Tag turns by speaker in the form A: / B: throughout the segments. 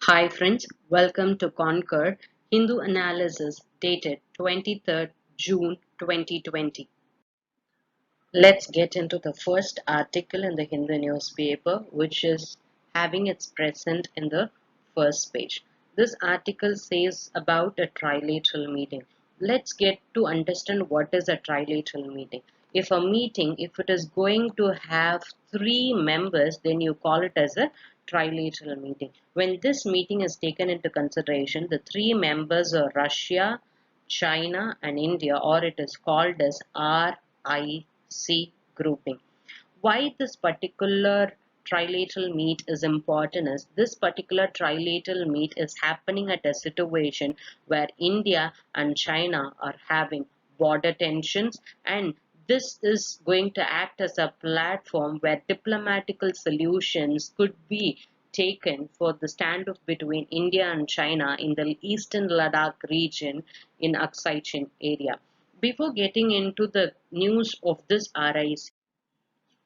A: Hi friends, welcome to Conquer Hindu Analysis dated 23rd June 2020. Let's get into the first article in the Hindu newspaper, which is having its present in the first page. This article says about a trilateral meeting. Let's get to understand what is a trilateral meeting. If a meeting, if it is going to have three members, then you call it as a trilateral meeting. When this meeting is taken into consideration, the three members are Russia, China and India, or it is called as RIC grouping. Why this particular trilateral meet is important is this particular trilateral meet is happening at a situation where India and China are having border tensions, and this is going to act as a platform where diplomatical solutions could be taken for the standoff between India and China in the eastern Ladakh region in Aksai Chin area. Before getting into the news of this RIC,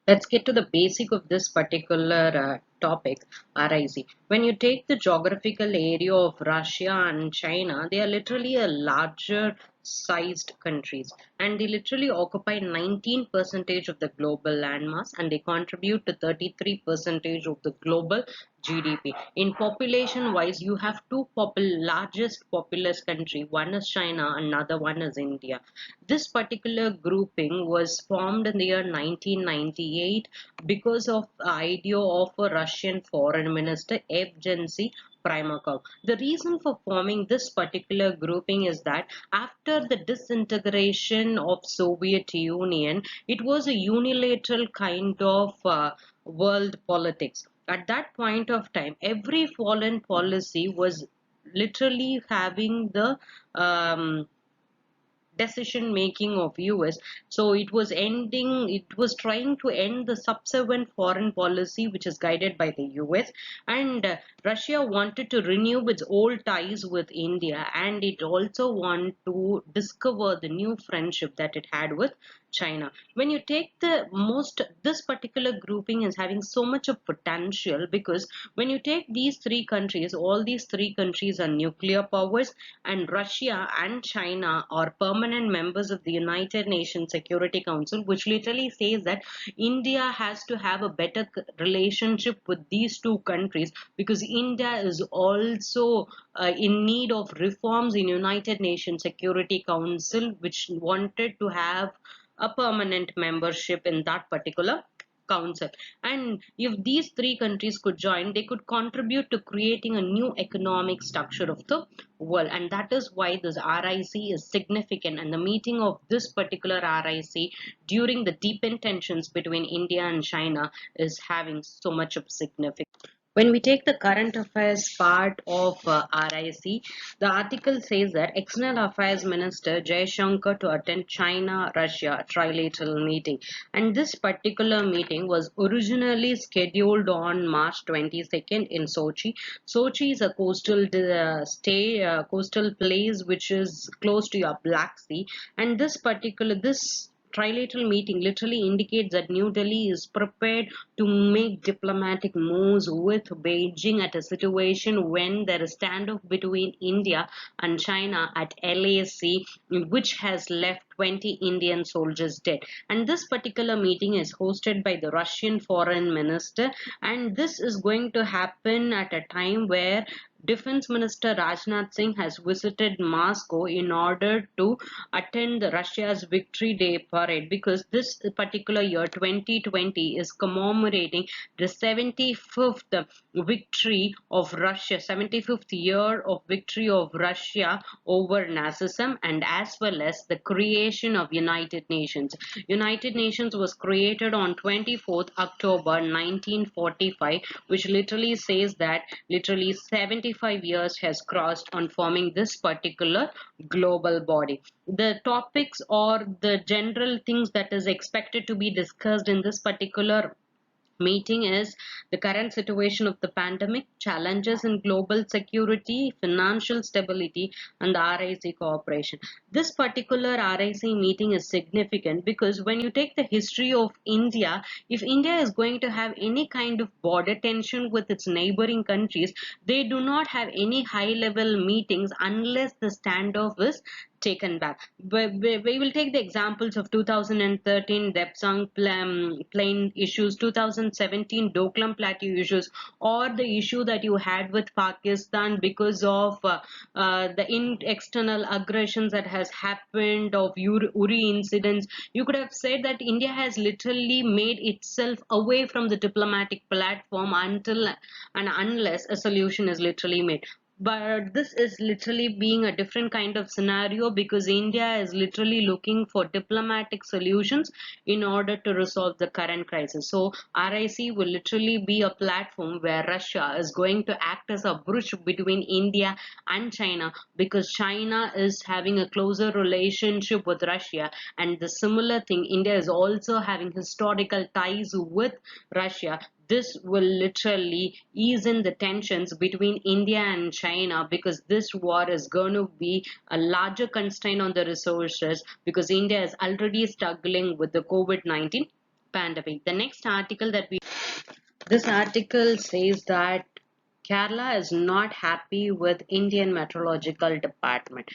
A: let's get to the basic of this particular topic, RIC. When you take the geographical area of Russia and China, they are literally a larger sized countries, and they literally occupy 19 percentage of the global landmass, and they contribute to 33 percentage of the global GDP. In population wise, you have two largest populous country. One is China, another one is India. This particular grouping was formed in the year 1998 because of the idea of a Russian foreign minister, Evgeny Primakov. The reason for forming this particular grouping is that after the disintegration of Soviet Union, it was a unilateral kind of world politics. At that point of time, every foreign policy was literally having the decision making of US. So it was trying to end the subsequent foreign policy which is guided by the US, and Russia wanted to renew its old ties with India, and it also wanted to discover the new friendship that it had with China. When you take this particular grouping is having so much of potential, because when you take these three countries, all these three countries are nuclear powers, and Russia and China are permanent members of the United Nations Security Council, which literally says that India has to have a better relationship with these two countries, because India is also in need of reforms in United Nations Security Council, which wanted to have a permanent membership in that particular council. And if these three countries could join, they could contribute to creating a new economic structure of the world, and that is why this RIC is significant. And the meeting of this particular RIC during the deepened tensions between India and China is having so much of significance. When we take the current affairs part of RIC, the article says that External Affairs Minister Jaishankar to attend China-Russia trilateral meeting. And this particular meeting was originally scheduled on March 22nd in Sochi. Sochi is a coastal place which is close to your Black Sea. And this trilateral meeting literally indicates that New Delhi is prepared to make diplomatic moves with Beijing at a situation when there is standoff between India and China at LAC, which has left 20 Indian soldiers dead. And this particular meeting is hosted by the Russian foreign minister, and this is going to happen at a time where Defense Minister Rajnath Singh has visited Moscow in order to attend the Russia's Victory Day parade, because this particular year 2020 is commemorating the 75th victory of Russia, 75th year of victory of Russia over Nazism, and as well as the creation of United Nations. United Nations was created on 24th October 1945, which literally says that literally 75 years has crossed on forming this particular global body. The topics or the general things that is expected to be discussed in this particular meeting is the current situation of the pandemic, challenges in global security, financial stability, and the RIC cooperation. This particular RIC meeting is significant because when you take the history of India, if India is going to have any kind of border tension with its neighboring countries, they do not have any high level meetings unless the standoff is taken back. We will take the examples of 2013 Depsang plain issues, 2017 Doklam Plateau issues, or the issue that you had with Pakistan because of the external aggressions that has happened of Uri incidents. You could have said that India has literally made itself away from the diplomatic platform until and unless a solution is literally made. But this is literally being a different kind of scenario because India is literally looking for diplomatic solutions in order to resolve the current crisis. So RIC will literally be a platform where Russia is going to act as a bridge between India and China because China is having a closer relationship with Russia, and the similar thing, India is also having historical ties with Russia. This will literally ease in the tensions between India and China because this war is going to be a larger constraint on the resources because India is already struggling with the COVID-19 pandemic. The next article that we this article says that Kerala is not happy with Indian Meteorological Department.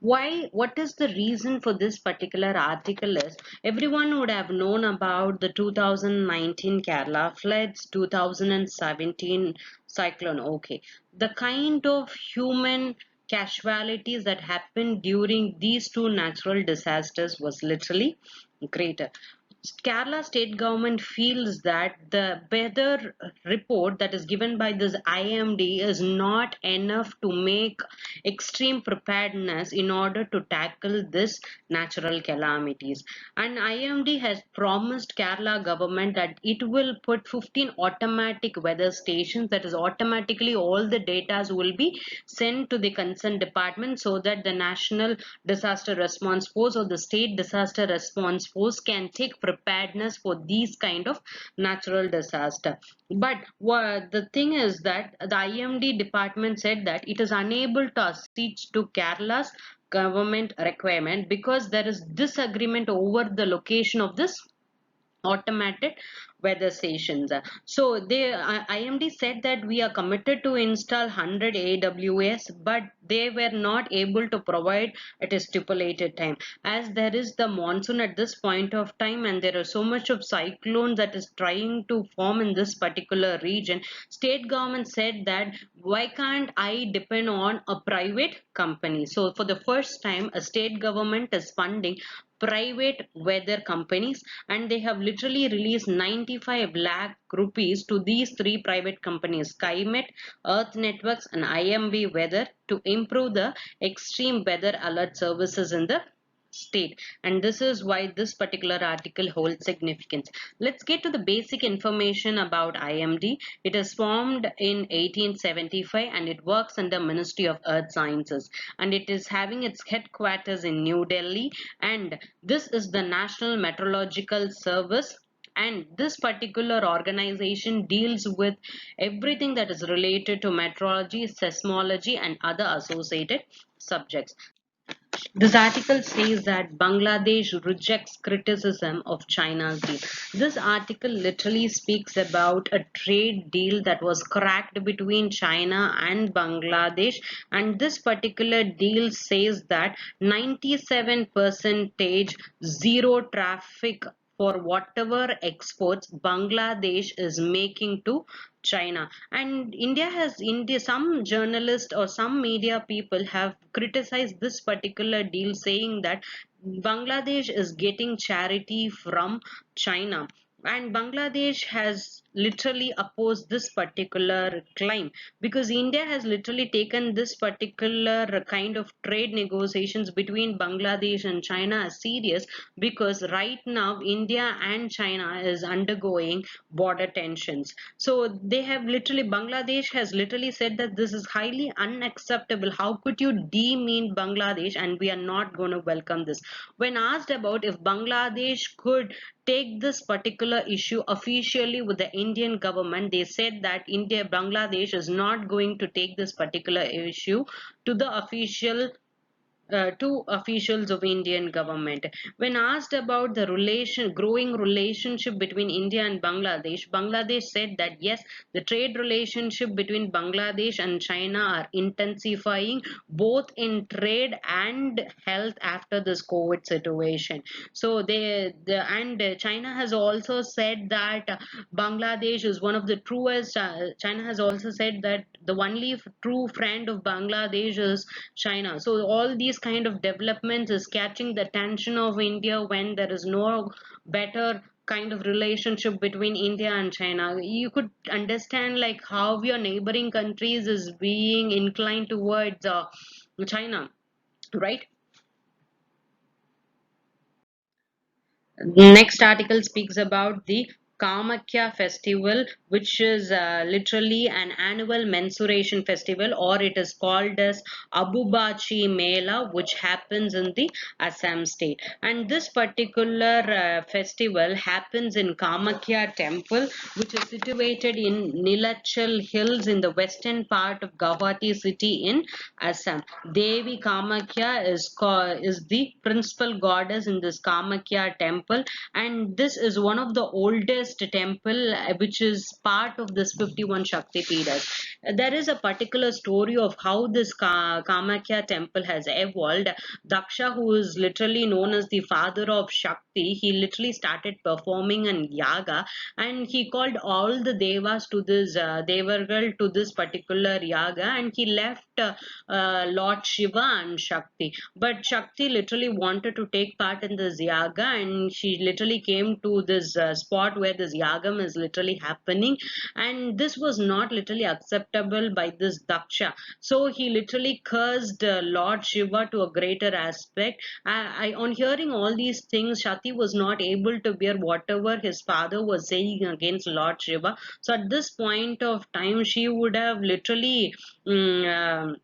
A: Why? What is the reason for this particular article is everyone would have known about the 2019 Kerala floods, 2017 cyclone. Okay, the kind of human casualties that happened during these two natural disasters was literally greater. Kerala state government feels that the weather report that is given by this IMD is not enough to make extreme preparedness in order to tackle this natural calamities. And IMD has promised Kerala government that it will put 15 automatic weather stations, that is automatically all the data will be sent to the concerned department so that the National Disaster Response Force or the State Disaster Response Force can take preparedness for these kind of natural disaster. But the thing is that the IMD department said that it is unable to accede to Kerala's government requirement because there is disagreement over the location of this automated weather stations. So IMD said that we are committed to install 100 AWS, but they were not able to provide at a stipulated time. As there is the monsoon at this point of time and there is so much of cyclone that is trying to form in this particular region, state government said that why can't I depend on a private company? So for the first time, a state government is funding private weather companies, and they have literally released 95 lakh rupees to these three private companies, Skymet, Earth Networks, and IMB Weather, to improve the extreme weather alert services in the state. And this is why this particular article holds significance. Let's get to the basic information about IMD. It is formed in 1875 and it works under Ministry of Earth Sciences, and it is having its headquarters in New Delhi, and this is the National Meteorological Service, and this particular organization deals with everything that is related to meteorology, seismology, and other associated subjects. This article says that Bangladesh rejects criticism of China's deal. This article literally speaks about a trade deal that was cracked between China and Bangladesh, and this particular deal says that 97% zero traffic for whatever exports Bangladesh is making to China. And India, some journalists or some media people have criticized this particular deal, saying that Bangladesh is getting charity from China. And Bangladesh has literally oppose this particular claim, because India has literally taken this particular kind of trade negotiations between Bangladesh and China as serious, because right now India and China is undergoing border tensions. So they have literally, Bangladesh has literally said that this is highly unacceptable. How could you demean Bangladesh, and we are not going to welcome this. When asked about if Bangladesh could take this particular issue officially with the Indian government, they said that Bangladesh is not going to take this particular issue to the official to officials of Indian government. When asked about the growing relationship between India and Bangladesh, Bangladesh said that yes, the trade relationship between Bangladesh and China are intensifying, both in trade and health after this COVID situation. So and China has also said that Bangladesh is one of the truest. China has also said that the only true friend of Bangladesh is China. So all these kind of developments is catching the attention of India when there is no better kind of relationship between India and China. You could understand like how your neighboring countries is being inclined towards China, right? Next article speaks about the Kamakya festival, which is literally an annual mensuration festival, or it is called as Bachi Mela, which happens in the Assam state. And this particular festival happens in Kamakya temple, which is situated in Nilachal Hills in the western part of Guwahati city in Assam. Devi Kamakya is the principal goddess in this Kamakya temple, and this is one of the oldest temple which is part of this 51 Shakti Peethas. There is a particular story of how this Kamakya temple has evolved. Daksha, who is literally known as the father of Shakti, he literally started performing an yaga, and he called all the devas to this devargal to this particular yaga, and he left Lord Shiva and Shakti. But Shakti literally wanted to take part in this yaga, and she literally came to this spot where this yagam is literally happening, and this was not literally acceptable by this Daksha. So he literally cursed Lord Shiva to a greater aspect. On hearing all these things, Shakti was not able to bear whatever his father was saying against Lord Shiva. So at this point of time, she would have literally burned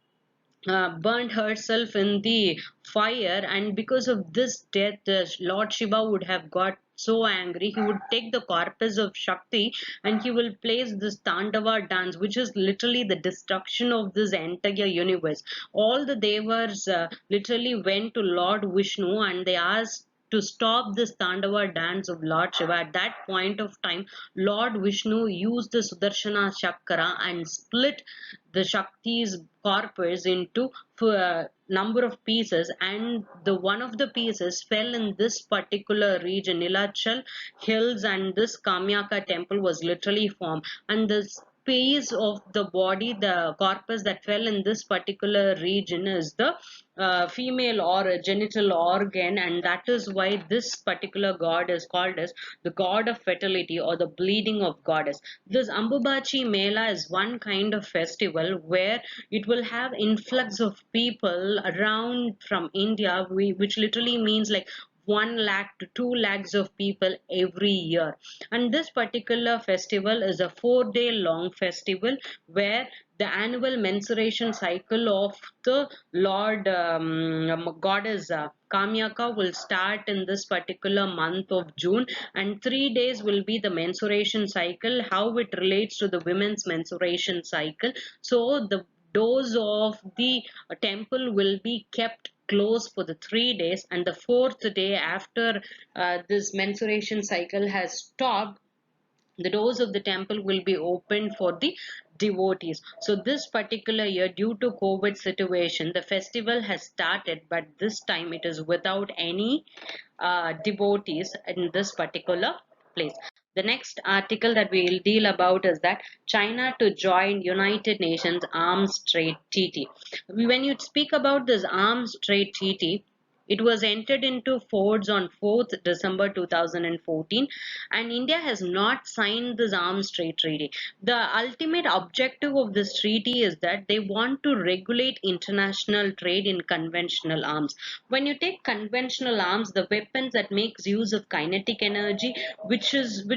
A: herself in the fire, and because of this death, Lord Shiva would have got so angry. He would take the corpus of Shakti and he will place this Tandava dance, which is literally the destruction of this entire universe. All the devas literally went to Lord Vishnu and they asked to stop this Tandava dance of Lord Shiva. At that point of time, Lord Vishnu used the Sudarshana Chakra and split the Shakti's corpus into number of pieces, and the one of the pieces fell in this particular region, Nilachal Hills, and this Kamyaka temple was literally formed. And the space of the body, the corpus that fell in this particular region is the female or a genital organ, and that is why this particular god is called as the god of fertility or the bleeding of goddess. This Ambubachi Mela is one kind of festival where it will have influx of people around from India, which literally means like 1 lakh to 2 lakhs of people every year. And this particular festival is a 4-day long festival where the annual menstruation cycle of the Lord goddess Kamyaka will start in this particular month of June, and 3 days will be the menstruation cycle, how it relates to the women's menstruation cycle. So the doors of the temple will be kept closed for the 3 days, and the fourth day after this menstruation cycle has stopped, the doors of the temple will be opened for the devotees. So this particular year, due to COVID situation, the festival has started, but this time it is without any devotees in this particular place. The next article that we will deal about is that China to join United Nations Arms Trade Treaty. When you speak about this arms trade treaty, It was entered into force on 4th December 2014, and India has not signed this arms trade treaty. The ultimate objective of this treaty is that they want to regulate international trade in conventional arms. When you take conventional arms, the weapons that makes use of kinetic energy, which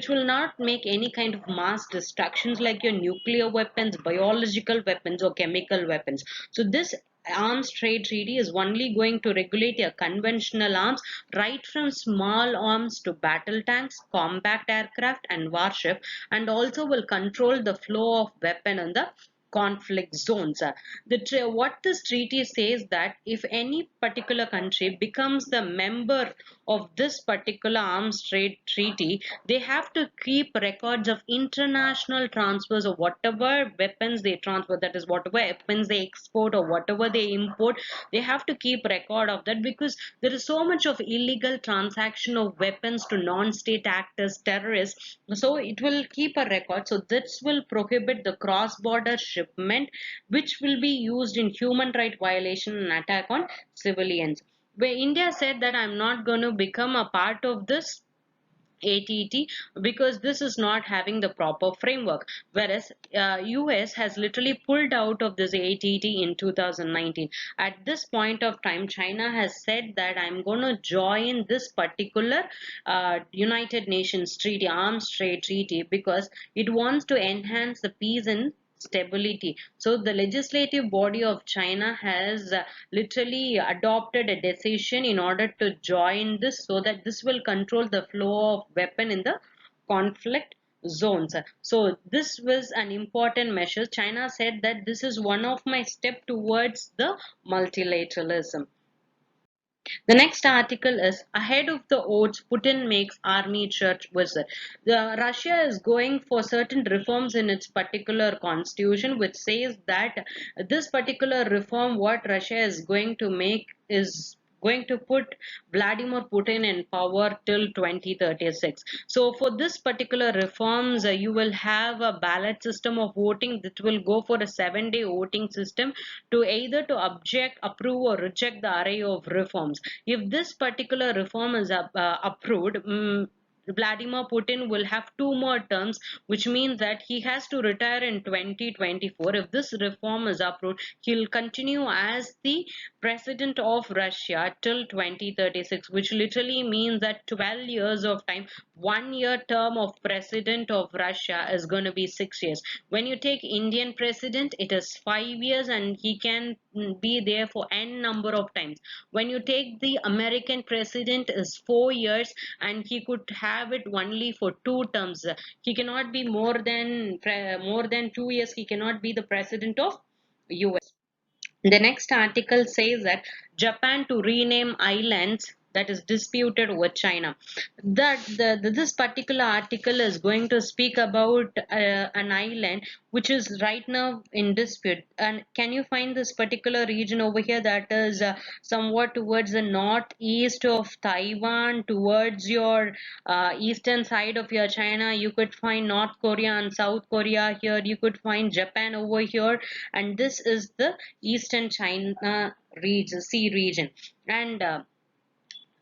A: will not make any kind of mass destructions like your nuclear weapons, biological weapons, or chemical weapons. So this arms trade treaty is only going to regulate your conventional arms, right from small arms to battle tanks, combat aircraft, and warship, and also will control the flow of weapon in the conflict zones. What this treaty says that if any particular country becomes the member of this particular arms trade treaty, they have to keep records of international transfers of whatever weapons they transfer, that is whatever weapons they export or whatever they import. They have to keep record of that, because there is so much of illegal transaction of weapons to non-state actors, terrorists. So it will keep a record. So this will prohibit the cross-border shipment, which will be used in human right violation and attack on civilians. Where India said that I'm not going to become a part of this ATT because this is not having the proper framework, whereas US has literally pulled out of this ATT in 2019. At this point of time, China has said that I'm going to join this particular United Nations treaty, arms trade treaty, because it wants to enhance the peace and stability. So the legislative body of China has literally adopted a decision in order to join this, so that this will control the flow of weapon in the conflict zones. So this was an important measure. China said that this is one of my step towards the multilateralism. The next article is ahead of the odds, Putin makes army church visit. Russia is going for certain reforms in its particular constitution, which says that this particular reform, what Russia is going to make, is going to put Vladimir Putin in power till 2036. So for this particular reforms, you will have a ballot system of voting that will go for a 7-day voting system to either to object, approve, or reject the array of reforms. If this particular reform is approved, Vladimir Putin will have 2 more terms, which means that he has to retire in 2024. If this reform is approved, he'll continue as the president of Russia till 2036, which literally means that 12 years of time, 1 year term of president of Russia is going to be 6 years. When you take Indian president, it is 5 years and he can be there for n number of times. When you take the American president, is 4 years and he could have it only for 2 terms. He cannot be more than 2 years. He cannot be the president of US. The next article says that Japan to rename islands that is disputed with China. This particular article is going to speak about an island which is right now in dispute. And can you find this particular region over here that is somewhat towards the northeast of Taiwan, towards your eastern side of your China? You could find North Korea and South Korea here. You could find Japan over here, and this is the eastern China region, sea region. And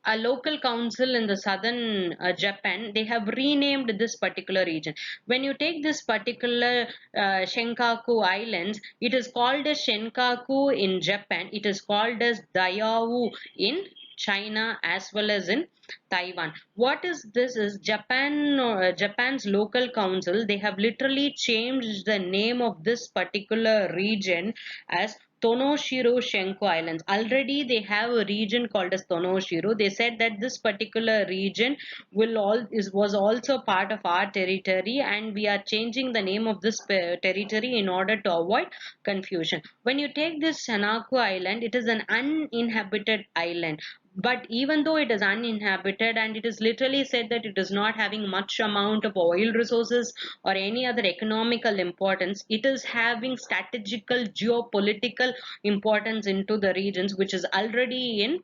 A: a local council in the southern Japan, they have renamed this particular region. When you take this particular Shenkaku Islands, it is called as Shenkaku in Japan. It is called as Diaoyu in China as well as in Taiwan. What is this? Is Japan's local council? They have literally changed the name of this particular region as Tonoshiro Shenko Islands. Already they have a region called as Tonoshiro. They said that this particular region was also part of our territory, and we are changing the name of this territory in order to avoid confusion. When you take this Sanaku Island, it is an uninhabited island. But even though it is uninhabited and it is literally said that it is not having much amount of oil resources or any other economical importance, it is having strategical geopolitical importance into the regions, which is already in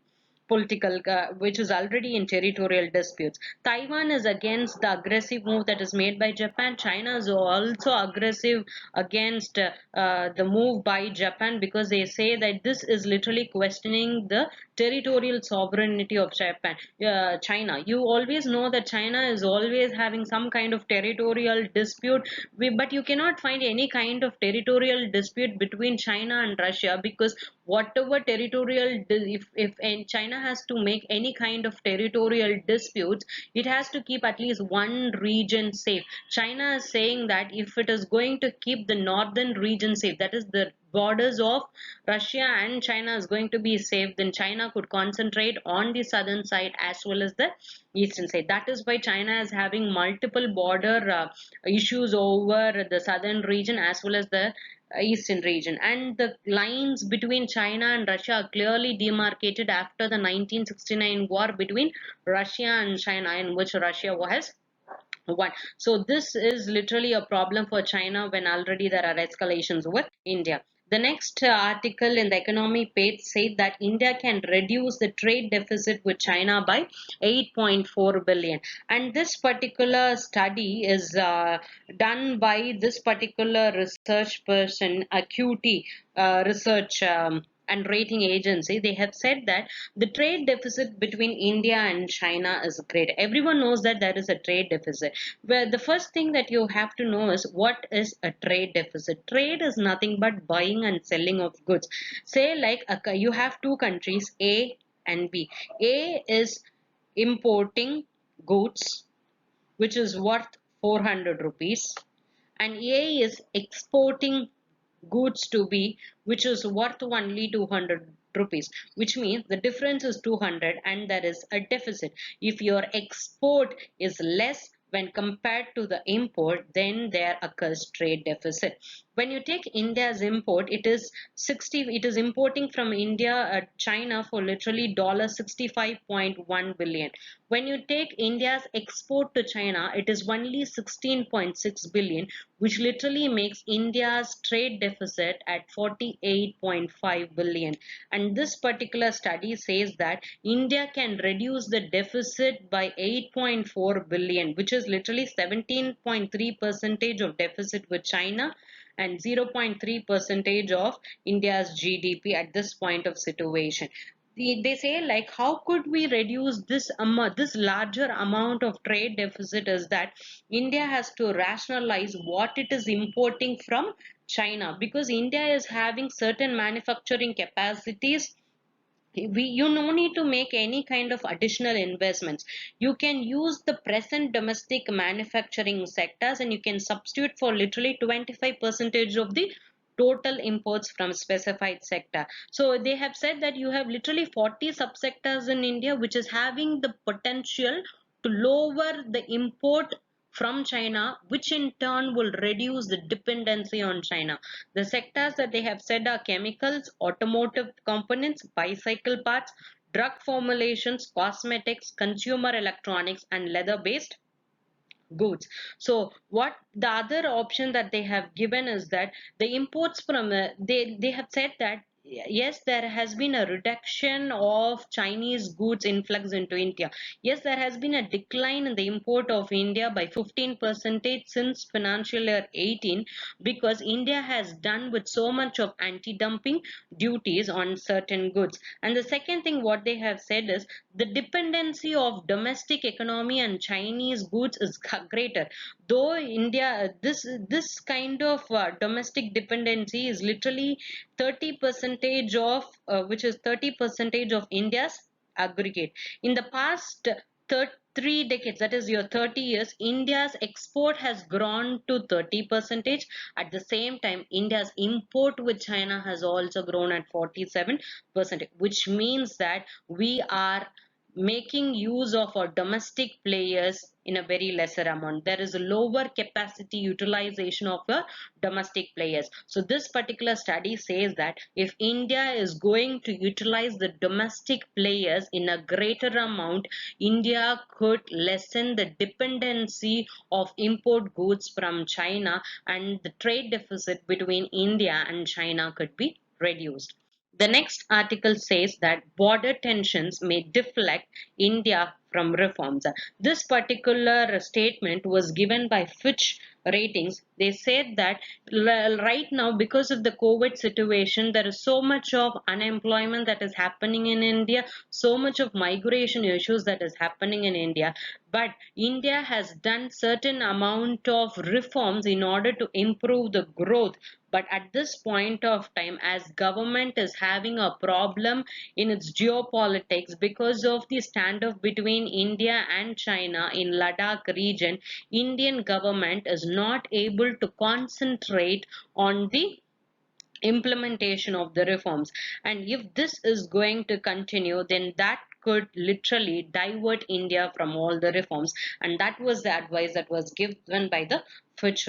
A: which is already in territorial disputes. Taiwan is against the aggressive move that is made by Japan. China is also aggressive against the move by Japan, because they say that this is literally questioning the territorial sovereignty of China. You always know that China is always having some kind of territorial dispute, but you cannot find any kind of territorial dispute between China and Russia, because whatever territorial, if and China has to make any kind of territorial disputes, it has to keep at least one region safe. China is saying that if it is going to keep the northern region safe, that is the borders of Russia and China is going to be safe, then China could concentrate on the southern side as well as the eastern side. That is why China is having multiple border issues over the southern region as well as the eastern region. And the lines between China and Russia are clearly demarcated after the 1969 war between Russia and China, in which Russia was one. So this is literally a problem for China when already there are escalations with India. The next article in the economy page said that India can reduce the trade deficit with China by 8.4 billion. And this particular study is done by this particular research person, Acuity Research and Rating Agency. They have said that the trade deficit between India and China is great. Everyone knows that there is a trade deficit. Well, the first thing that you have to know is what is a trade deficit. Trade is nothing but buying and selling of goods. Say like you have two countries, A and B. A is importing goods which is worth 400 rupees, and A is exporting goods to B which is worth only 200 rupees, which means the difference is 200 and there is a deficit. If your export is less when compared to the import, then there occurs trade deficit. When you take India's import, it is importing from India China for literally $65.1 billion. When you take India's export to China, it is only 16.6 billion, which literally makes India's trade deficit at 48.5 billion. And this particular study says that India can reduce the deficit by 8.4 billion, which is literally 17.3 percentage of deficit with China and 0.3 percentage of India's GDP at this point of situation. They say like, how could we reduce this this larger amount of trade deficit, is that India has to rationalize what it is importing from China, because India is having certain manufacturing capacities. You no need to make any kind of additional investments. You can use the present domestic manufacturing sectors and you can substitute for literally 25 percentage of the total imports from specified sector. So they have said that you have literally 40 subsectors in India which is having the potential to lower the import from China, which in turn will reduce the dependency on China. The sectors that they have said are chemicals, automotive components, bicycle parts, drug formulations, cosmetics, consumer electronics, and leather-based goods. So what the other option that they have given is that the imports from they have said that yes, there has been a reduction of Chinese goods influx into India. Yes, there has been a decline in the import of India by 15% since financial year 18, because India has done with so much of anti-dumping duties on certain goods. And the second thing what they have said is the dependency of domestic economy and Chinese goods is greater. Though India, this kind of domestic dependency is literally 30 percentage of which is 30 percentage of India's aggregate. In the past 3 decades, that is your 30 years, India's export has grown to 30 percentage. At the same time, India's import with China has also grown at 47%, which means that we are making use of our domestic players in a very lesser amount. There is a lower capacity utilization of the domestic players. So this particular study says that if India is going to utilize the domestic players in a greater amount, India could lessen the dependency of import goods from China, and the trade deficit between India and China could be reduced. The next article says that border tensions may deflect India from reforms. This particular statement was given by Fitch Ratings. They said that right now, because of the COVID situation, there is so much of unemployment that is happening in India, so much of migration issues that is happening in India. But India has done certain amount of reforms in order to improve the growth. But at this point of time, as government is having a problem in its geopolitics because of the standoff between India and China in Ladakh region, Indian government is not able to concentrate on the implementation of the reforms. And if this is going to continue, then that could literally divert India from all the reforms. And that was the advice that was given by the Fitch.